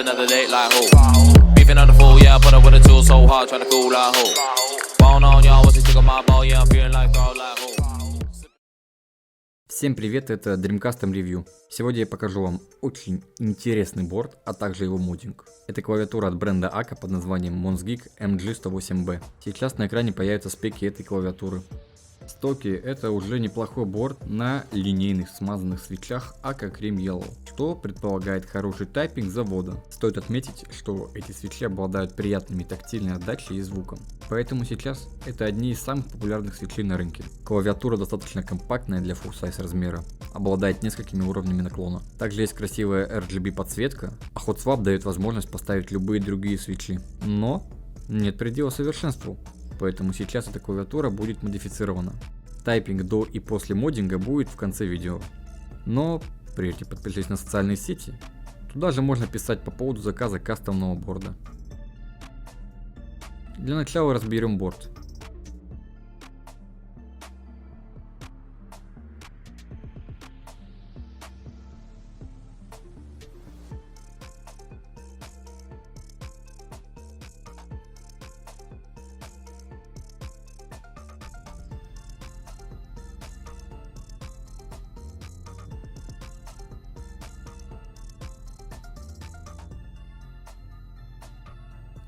another date like who? Beefing on the fool, yeah, I put up with a tool so hard, trying to cool like who? Bone on y'all, what's he took on my ball, yeah, I'm feeling like dog like who? Всем привет, это Dreamcast Review. Сегодня я покажу вам очень интересный борд, а также его моддинг. Это клавиатура от бренда Aca под названием Monsgeek MG108B. Сейчас на экране появятся спеки этой клавиатуры. Стоки — это уже неплохой борд на линейных смазанных свитчах Aca Cream Yellow, что предполагает хороший тайпинг завода. Стоит отметить, что эти свитчи обладают приятными тактильной отдачей и звуком, поэтому сейчас это одни из самых популярных свитчей на рынке. Клавиатура достаточно компактная для full size размера, обладает несколькими уровнями наклона. Также есть красивая RGB подсветка, а Hot Swap дает возможность поставить любые другие свитчи. Но нет предела совершенству. Поэтому сейчас эта клавиатура будет модифицирована. Тайпинг до и после моддинга будет в конце видео. Но прежде подпишитесь на социальные сети. Туда же можно писать по поводу заказа кастомного борда. Для начала разберем борд.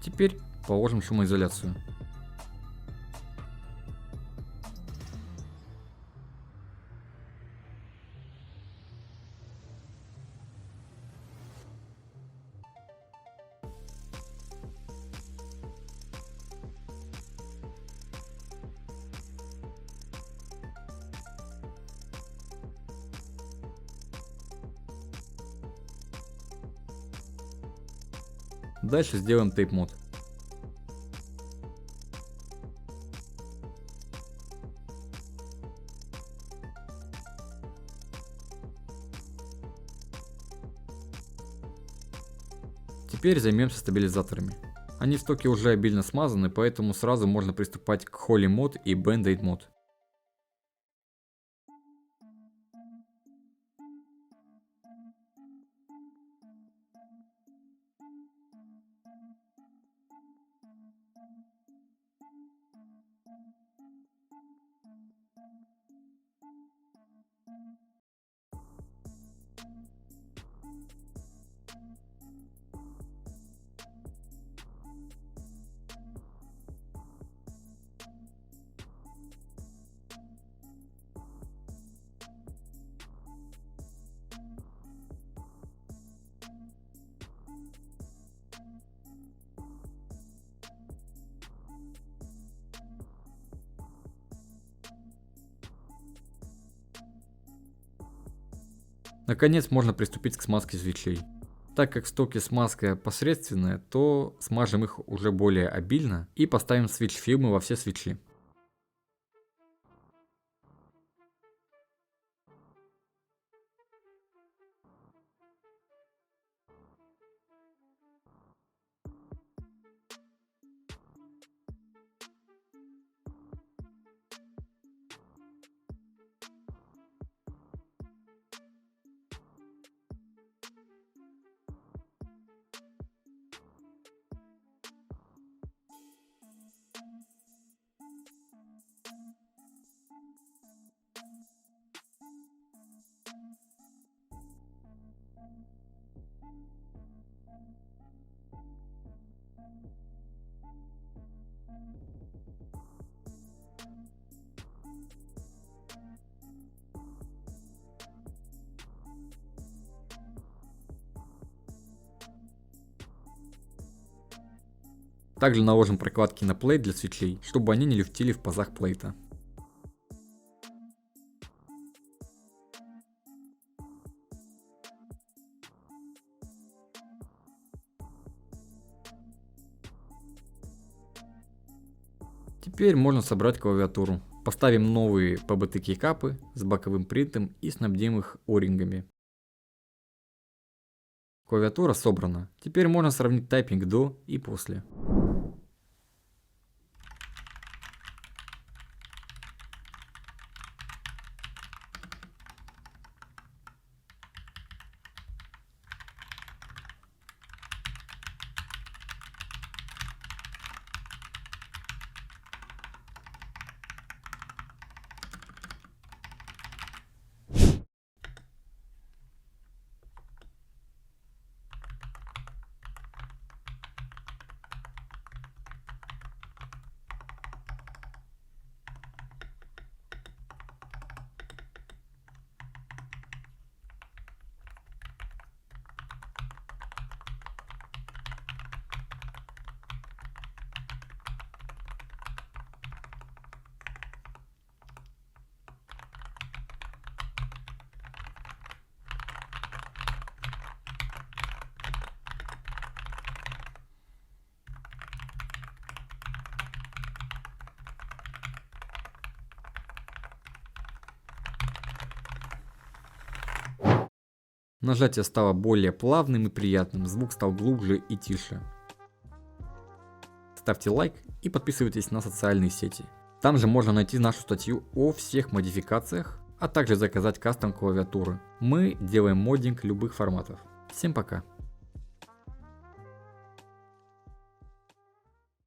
Теперь положим шумоизоляцию. Дальше сделаем тейп-мод. Теперь займемся стабилизаторами. Они в стоке уже обильно смазаны, поэтому сразу можно приступать к Holy Mod и Band-Aid Mod. Наконец можно приступить к смазке свитчей. Так как в стоке смазка посредственная, то смажем их уже более обильно и поставим свитч фильмы во все свитчи. Также наложим прокладки на плейт для свитчей, чтобы они не люфтили в пазах плейта. Теперь можно собрать клавиатуру. Поставим новые PBT кейкапы с боковым принтом и снабдим их о-рингами. Клавиатура собрана. Теперь можно сравнить тайпинг до и после. Нажатие стало более плавным и приятным, звук стал глубже и тише. Ставьте лайк и подписывайтесь на социальные сети. Там же можно найти нашу статью о всех модификациях, а также заказать кастом клавиатуры. Мы делаем моддинг любых форматов. Всем пока!